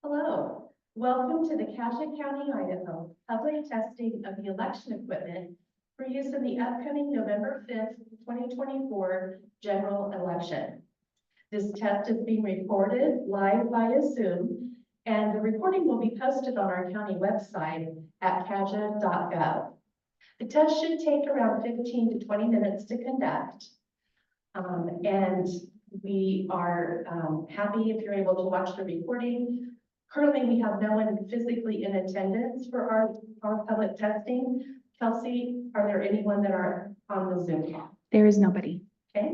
Hello, welcome to the Cassia County, Idaho public testing of the election equipment for use in the upcoming November 5th, 2024 general election. This test is being recorded live via Zoom, and the recording will be posted on our county website at cassia.gov. The test should take around 15 to 20 minutes to conduct, and we are happy if you're able to watch the recording. Currently, we have no one physically in attendance for our public testing. Kelsey, are there anyone that are on the Zoom call? There is nobody. Okay,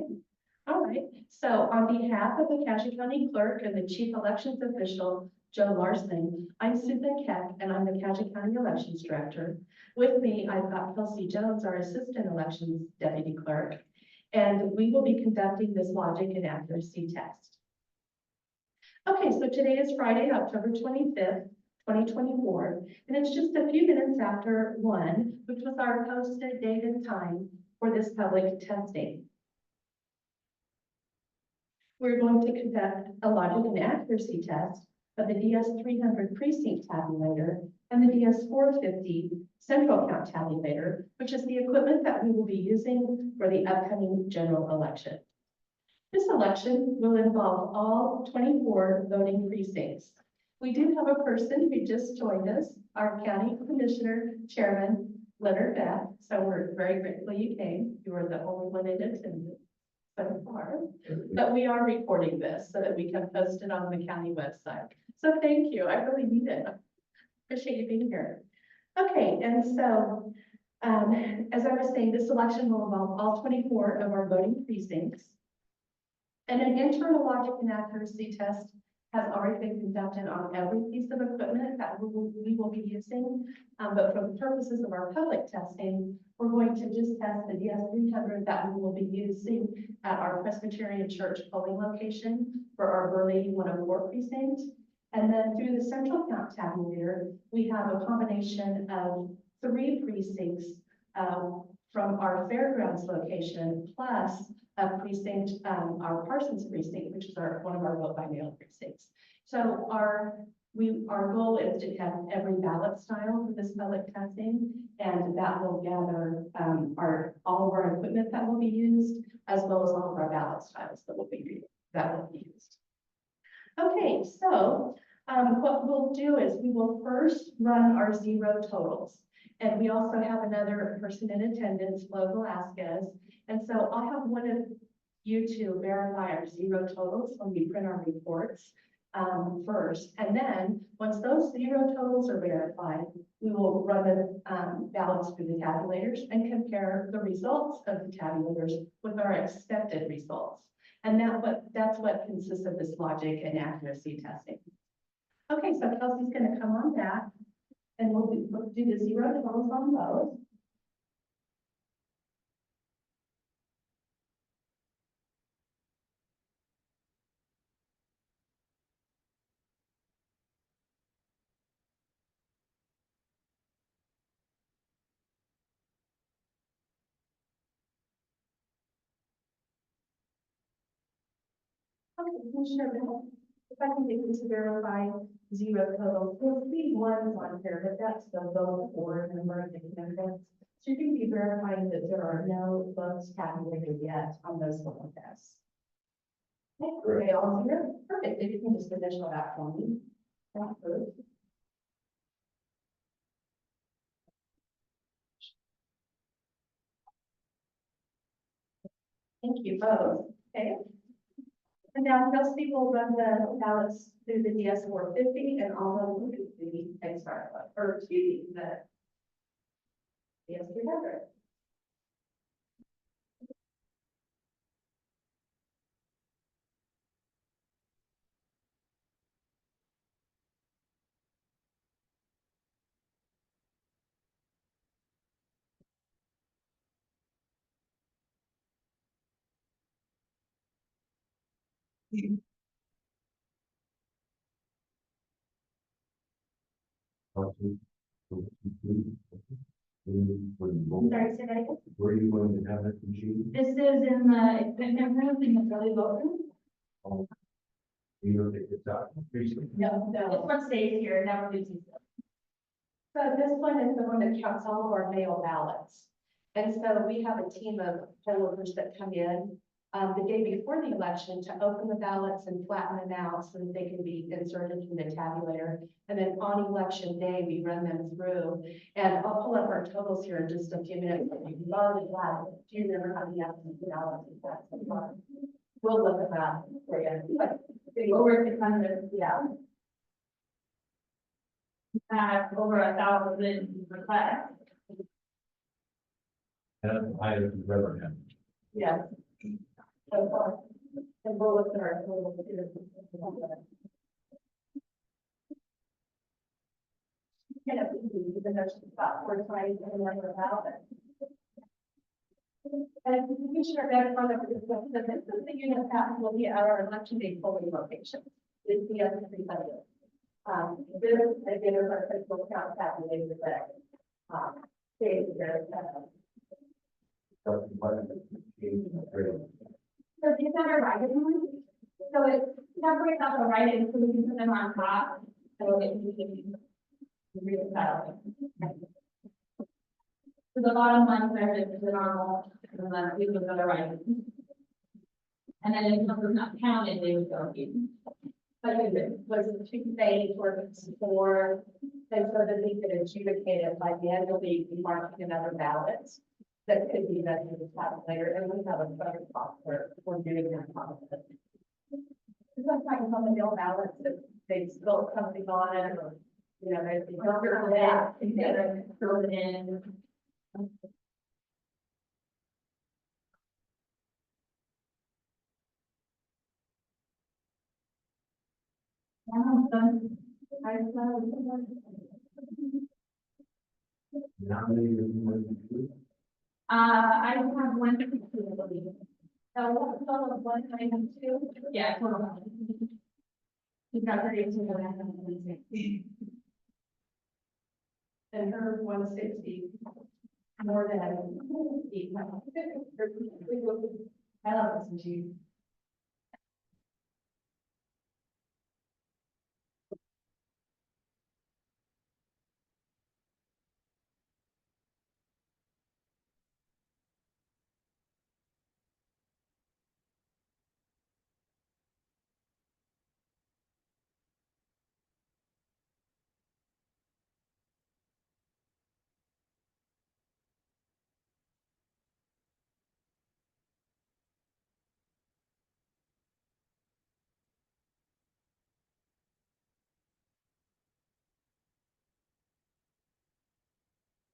all right. So on behalf of the Cassia County Clerk and the Chief Elections Official, Joe Larson, I'm Susan Keck, and I'm the Cassia County Elections Director. With me, I've got Kelsey Jones, our Assistant Elections Deputy Clerk, and we will be conducting this logic and accuracy test. Okay, so today is Friday, October 25th, 2024, and it's just a few minutes after 1, which was our posted date and time for this public testing. We're going to conduct a logic and accuracy test of the DS300 precinct tabulator and the DS450 central count tabulator, which is the equipment that we will be using for the upcoming general election. This election will involve all 24 voting precincts. We do have a person who just joined us, our County Commissioner Chairman Leonard Beck. So we're very grateful you came. You were the only one in attendance so far. But we are recording this so that we can post it on the county website. So thank you. I really need it. Appreciate you being here. Okay, and so as I was saying, this election will involve all 24 of our voting precincts. And an internal logic and accuracy test has already been conducted on every piece of equipment that we will be using. But for the purposes of our public testing, we're going to just test the DS300 that we will be using at our Presbyterian Church polling location for our Burley 104 precinct. And then through the central count tabulator, we have a combination of 3 precincts from our fairgrounds location, plus a precinct, our Parsons precinct, which is one of our vote by mail precincts. So our goal is to have every ballot style for this public testing, and that will gather all of our equipment that will be used, as well as all of our ballot styles that will be used. Okay, so what we'll do is we will first run our zero totals. And we also have another person in attendance, Flo Velasquez. And so I'll have one of you to verify our zero totals when we print our reports first. And then once those zero totals are verified, we will run the ballots through the tabulators and compare the results of the tabulators with our expected results. And that's what consists of this logic and accuracy testing. Okay, so Kelsey's going to come on back. And we'll do the zero totals on those. Okay, Commissioner Bell, if I can get you to verify zero totals, we'll see ones on here, but that's the vote for number of the candidates. So you can be verifying that there are no votes tabulated yet on those voting tests. Okay, all here. Perfect. If you can just initial that for me. That's good. Thank you both. Okay. And now Kelsey will run the ballots through the DS450 and all of them through the XR, or excuse me, the DS300. Sorry, say that again. Where are you going to have that machine? This is in the equipment room in the Burley vote room. You know, it's precinct. No, This no. one stays here, never leaves. So this one is the one that counts all of our mail ballots. And so we have a team of poll workers that come in the day before the election to open the ballots and flatten them out so that they can be inserted in the tabulator. And then on election day, we run them through. And I'll pull up our totals here in just a few minutes. You've already had, do you remember how many absentee ballots? We'll look at that for you. But Over 600, yeah, over 1,000 requests. And I have never had. yeah. So far. And we'll look at our totals here. Kind of easy, even though she's about 4 times the number of ballots. And Commissioner Beckman, the this is the unit that will be at our election day polling location. Is the other 300. This again is our central count tabulator that stays there. So these are write-in ones. So it separates out the write-ins, so we can put them on top. So it can read it out. So the bottom ones are just the normal, and then we would go to write-in. And then if numbers not counted, they would go in. But it was a 2 phase or before, and so that they could adjudicate it by the end of the week, marking another ballot that could be done in the tabulator, and we have a better software for doing that process. Sometimes on the mail ballots, that they spill something on it, or, you know, they don't Or that. that, together, throw it in. How many of you want to do? I have 162, I believe. So what total of 192? Yeah, total. He's got 32 and I have 160. And her 160, more than 8. I love this machine.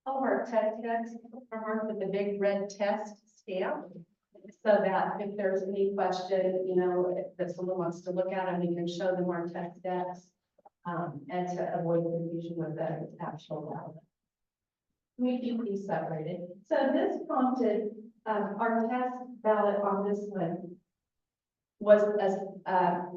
All of our test decks are marked with the big red test stamp. So that if there's any question, you know, if someone wants to look at them, we can show them our test decks. And to avoid confusion with the actual ballot. We keep these separated. So this prompted, our test ballot on this one was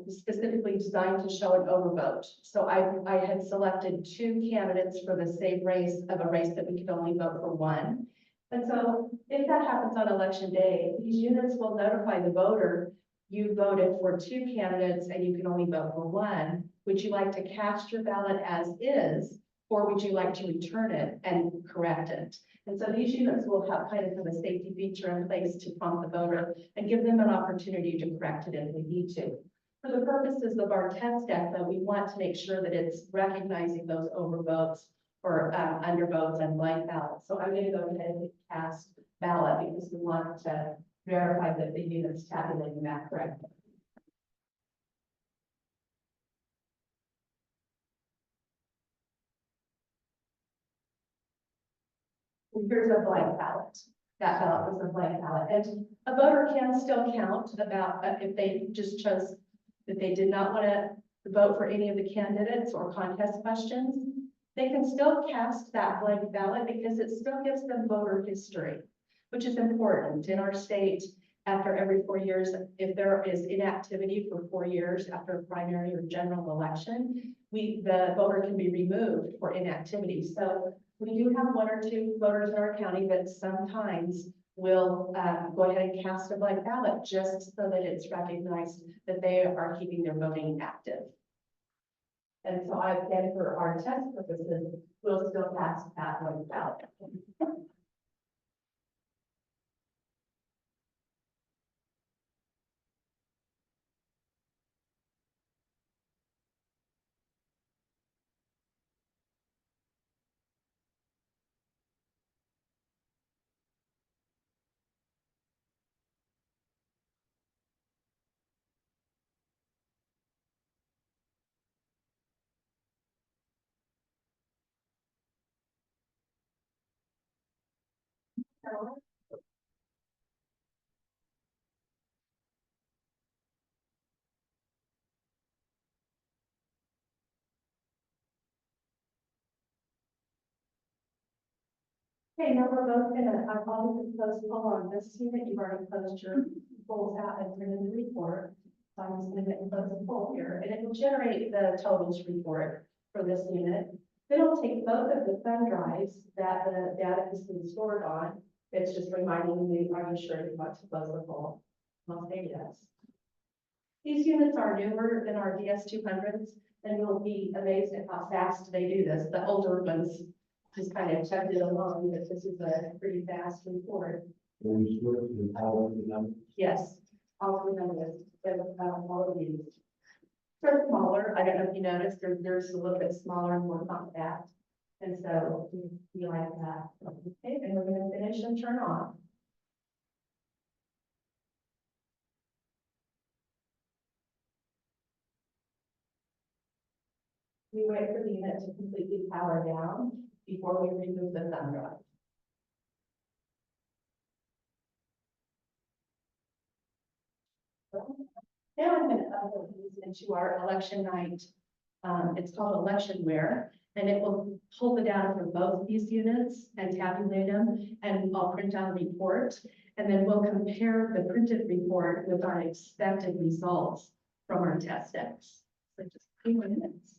specifically designed to show an overvote. So I had selected 2 candidates for the same race of a race that we could only vote for one. And so if that happens on election day, these units will notify the voter, you voted for 2 candidates and you can only vote for one. Would you like to cast your ballot as is, or would you like to return it and correct it? And so these units will have kind of a safety feature in place to prompt the voter and give them an opportunity to correct it if they need to. For the purposes of our test deck, though, we want to make sure that it's recognizing those overvotes or undervotes and blank ballots. So I'm going to go ahead and cast ballot because we want to verify that the unit's tabulating that correctly. Here's a blank ballot. That ballot was a blank ballot. And a voter can still count about if they just chose that they did not want to vote for any of the candidates or contest questions. They can still cast that blank ballot because it still gives them voter history, which is important in our state. After every 4 years, if there is inactivity for 4 years after a primary or general election, the voter can be removed for inactivity. So we do have 1 or 2 voters in our county that sometimes will go ahead and cast a blank ballot just so that it's recognized that they are keeping their voting active. And so again, for our test purposes, we'll still pass that one out. Okay, now we're both gonna, I've already closed the poll on this unit, you've already closed your polls out and printed the report. So I'm just gonna get and close the poll here, and it will generate the totals report for this unit. Then it'll take both of the thumb drives that the data has been stored on. It's just reminding me, are you sure you want to close the poll? I'll say yes. These units are newer than our DS200s, and you'll be amazed at how fast they do this. The older ones just kind of chugged it along, but this is a pretty fast report. When you switch to all of the numbers, Yes, I'll remember this, all of these. They're smaller, I don't know if you noticed, they're just a little bit smaller and more compact. And so we like that. Okay, and we're gonna finish and turn off. We wait for the unit to completely power down before we remove the thumb drive. Now I'm going to upload these into our election night. It's called Electionware, and it will pull the data from both these units and tabulate them, and I'll print out a report, and then we'll compare the printed report with our expected results from our test decks. So just a few minutes.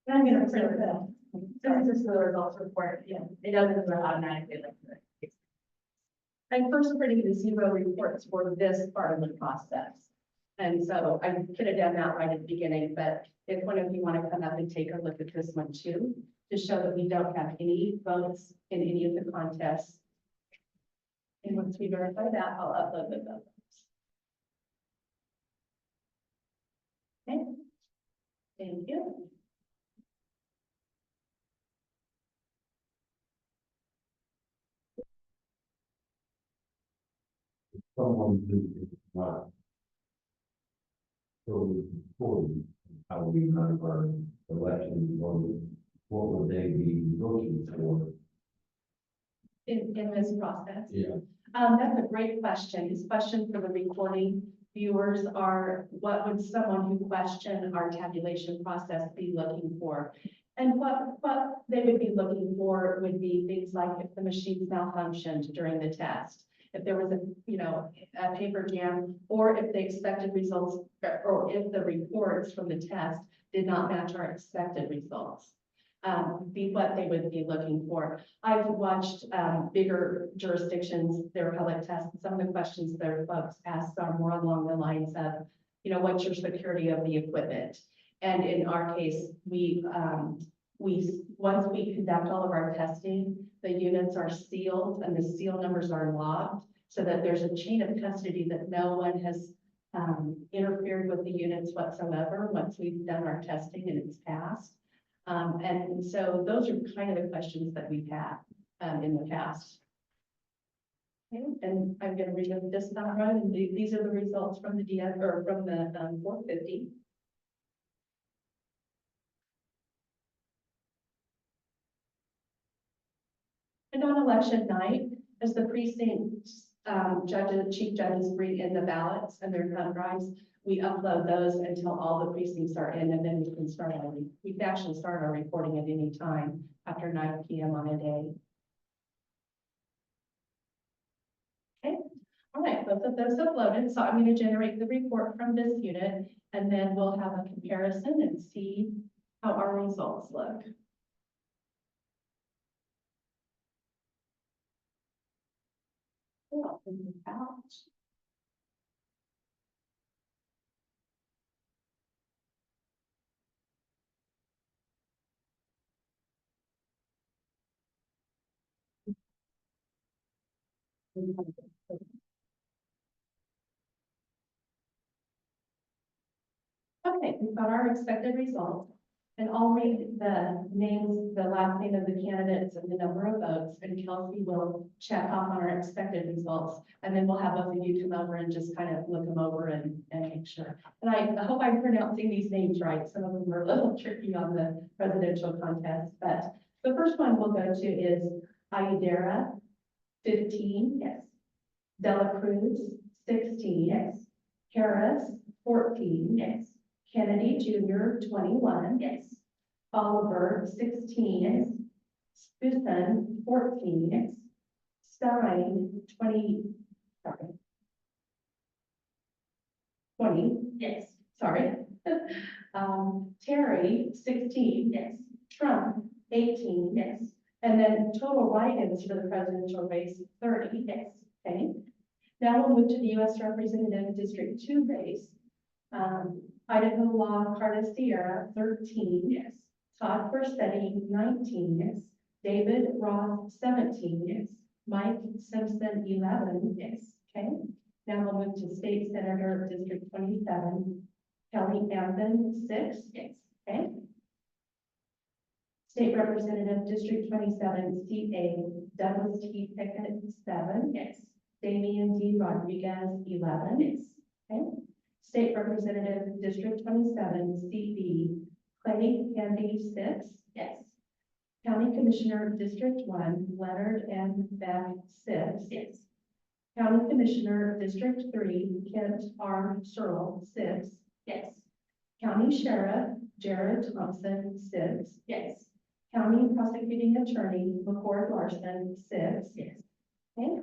And I'm gonna print them. This is the results report, yeah, it doesn't go automatically like that. I'm first printing the zero reports for this part of the process. And so I could have done that right at the beginning, but if one of you want to come up and take a look at this one too, to show that we don't have any votes in any of the contests. And once we verify that, I'll upload the votes. Okay. Thank you. someone who is not totally important, how we run our elections, what would they be looking for? In this process. Yeah. That's a great question. His question for the recording viewers are, what would someone who questioned our tabulation process be looking for? And what they would be looking for would be things like if the machines malfunctioned during the test, if there was a paper jam, or if the expected results, or if the reports from the test did not match our expected results. Be what they would be looking for. I've watched bigger jurisdictions, their public tests. Some of the questions their folks ask are more along the lines of, what's your security of the equipment? And in our case, once we conduct all of our testing, the units are sealed and the seal numbers are logged so that there's a chain of custody that no one has interfered with the units whatsoever once we've done our testing and it's passed. And so those are kind of the questions that we've had in the past. Okay, and I'm going to read this down right, and these are the results from the DS or from the 450. And on election night, as the precinct chief judges bring in the ballots and their thumb drives, we upload those until all the precincts are in, and then we can we can actually start our reporting at any time after 9 p.m. on a day. Okay, All right, both of those have loaded, so I'm going to generate the report from this unit, and then we'll have a comparison and see how our results look. Oh, ouch. Okay, we've got our expected results, and I'll read the names, the last name of the candidates and the number of votes, and Kelsey will check off on our expected results, and then we'll have both of you come over and just kind of look them over and make sure. And I hope I'm pronouncing these names right. Some of them are a little tricky on the presidential contest, but the first one we'll go to is Ayudera, 15, yes. Dela Cruz, 16, yes. Harris, 14, yes. Kennedy Jr., 21, yes. Oliver, 16, yes. Spusen, 14, yes. Stein, 20, yes, sorry. Terry, 16, yes. Trump, 18, yes. And then total write-ins for the presidential race, 30, yes. Okay. Now we'll move to the U.S. Representative District 2 race. Idaho Law Carta Sierra, 13, yes. Todd Borsetti, 19, yes. David Roth, 17, yes. Mike Simpson, 11, yes. Okay. Now we'll move to State Senator District 27. Kelly Ampin, 6, yes. Okay. State Representative District 27, CA Douglas T. Pickett, 7, yes. Damian D. Rodriguez, 11, yes. Okay. State Representative District 27, CB Clay Candy, 6, yes. County Commissioner District 1 Leonard M. Beck, 6, yes. County Commissioner District 3 Kent R. Searle, 6, yes. County Sheriff Jared Thompson, 6, yes. County Prosecuting Attorney McCord Larson, 6, yes. Okay.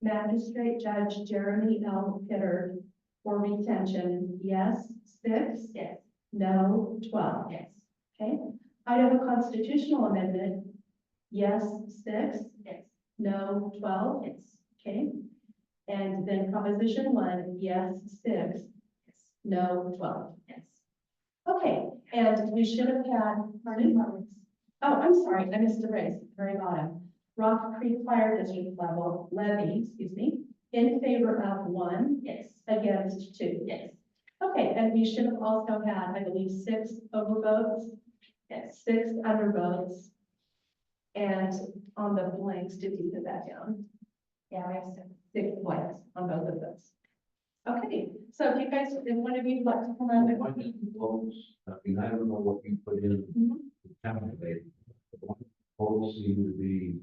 Magistrate Judge Jeremy L. Pittard for retention, yes, 6, yes. No, 12, yes. Okay. Idaho Constitutional Amendment, yes, 6, yes. No, 12, yes. Okay. And then Proposition 1, yes, 6, yes. No, 12, yes. Okay, and we should have had, pardon? Oh, I'm sorry, I missed the race, very bottom. Rock Creek Fire District level levy, in favor of 1, yes. Against 2, yes. Okay, and we should have also had, I believe, 6 overvotes, yes. 6 undervotes. And on the blanks, did you put that down? Yeah, we have 6 blanks on both of those. Okay, so if you guys, if one of you would like to come on. Why did you vote? I mean, I don't know what you put in the calculator. Votes seem to be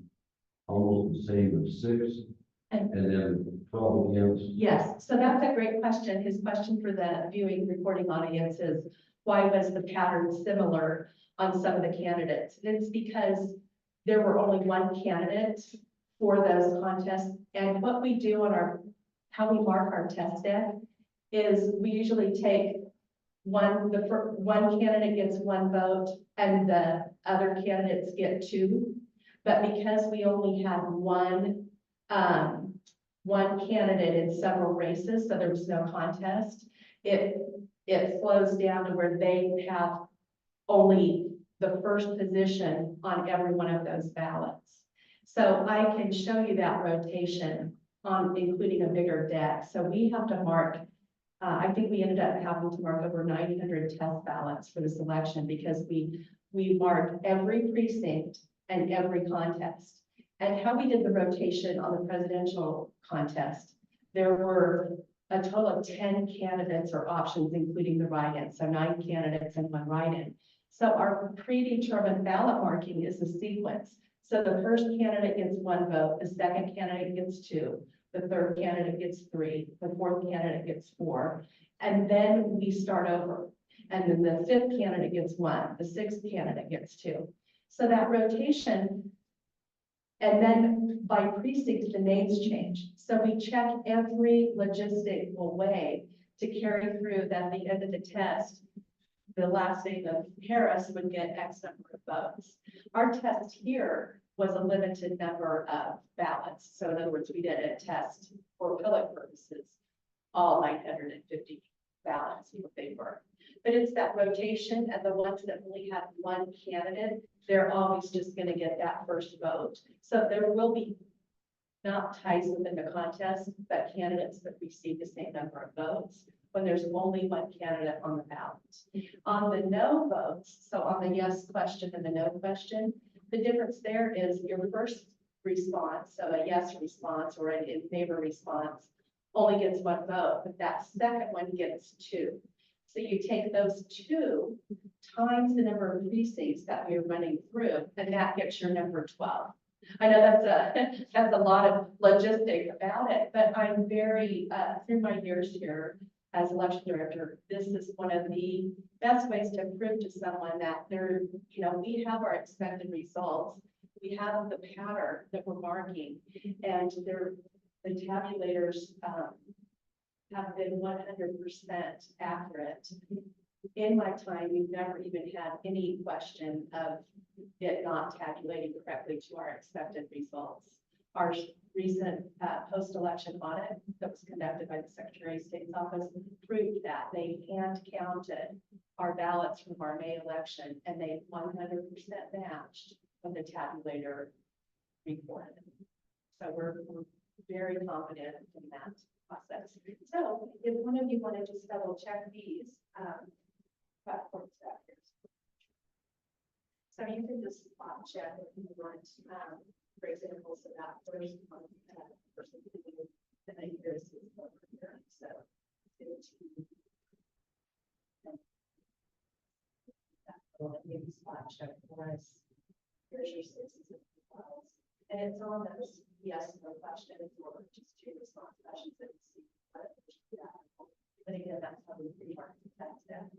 almost the same as 6, and then 12 against. Yes, so that's a great question. His question for the viewing recording audience is, why was the pattern similar on some of the candidates? It's because there were only one candidate for those contests. And what we do on how we mark our test deck is we usually take one candidate gets 1 vote and the other candidates get 2. But because we only had one candidate in several races, so there was no contest, it flows down to where they have only the first position on every one of those ballots. So I can show you that rotation on including a bigger deck. So we have to mark, I think we ended up having to mark over 900 test ballots for this election because we marked every precinct and every contest. And how we did the rotation on the presidential contest, there were a total of 10 candidates or options, including the write-in. So 9 candidates and 1 write-in. So our predetermined ballot marking is a sequence. So the first candidate gets 1 vote, the second candidate gets 2, the third candidate gets 3, the fourth candidate gets 4, and then we start over. And then the 5th candidate gets 1, the 6th candidate gets 2. So that rotation And then by precinct, the names change. So we check every logistical way to carry through that at the end of the test, the last name of Harris would get X number of votes. Our test here was a limited number of ballots. So in other words, we did a test for public purposes, all 950 ballots, what they were. But it's that rotation, and the ones that only have one candidate, they're always just going to get that first vote. So there will be not ties within the contest, but candidates that receive the same number of votes when there's only one candidate on the ballot. On the no votes, so on the yes question and the no question, the difference there is your first response, so a yes response or an in favor response, only gets one vote, but that second one gets two. So you take those two times the number of precincts that we're running through, and that gets your number 12. I know that's a lot of logistic about it, but I'm very, through my years here as election director, this is one of the best ways to prove to someone that they're, we have our expected results. We have the pattern that we're marking, and the tabulators have been 100% accurate. In my time, we've never even had any question of it not tabulating correctly to our expected results. Our recent post-election audit that was conducted by the Secretary of State's office proved that they hand counted our ballots from our May election, and they 100% matched what the tabulator reported. So we're very confident in that process. So if one of you want to just double check these platform factors. So you can just spot check if you want, for example, so that first one, person, and then here's his over here. So maybe spot check for us. Here's your sixes and files. And it's on those yes, no questions, or just two response questions that you see. But again, that's probably pretty hard to test that.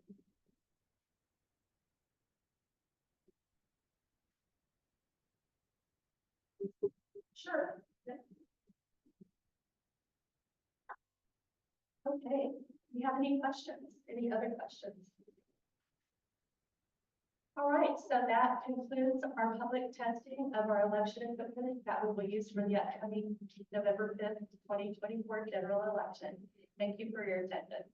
Sure. Okay, do you have any questions? Any other questions? All right, so that concludes our public testing of our election equipment that will be used for the upcoming November 5th, 2024 general election. Thank you for your attendance.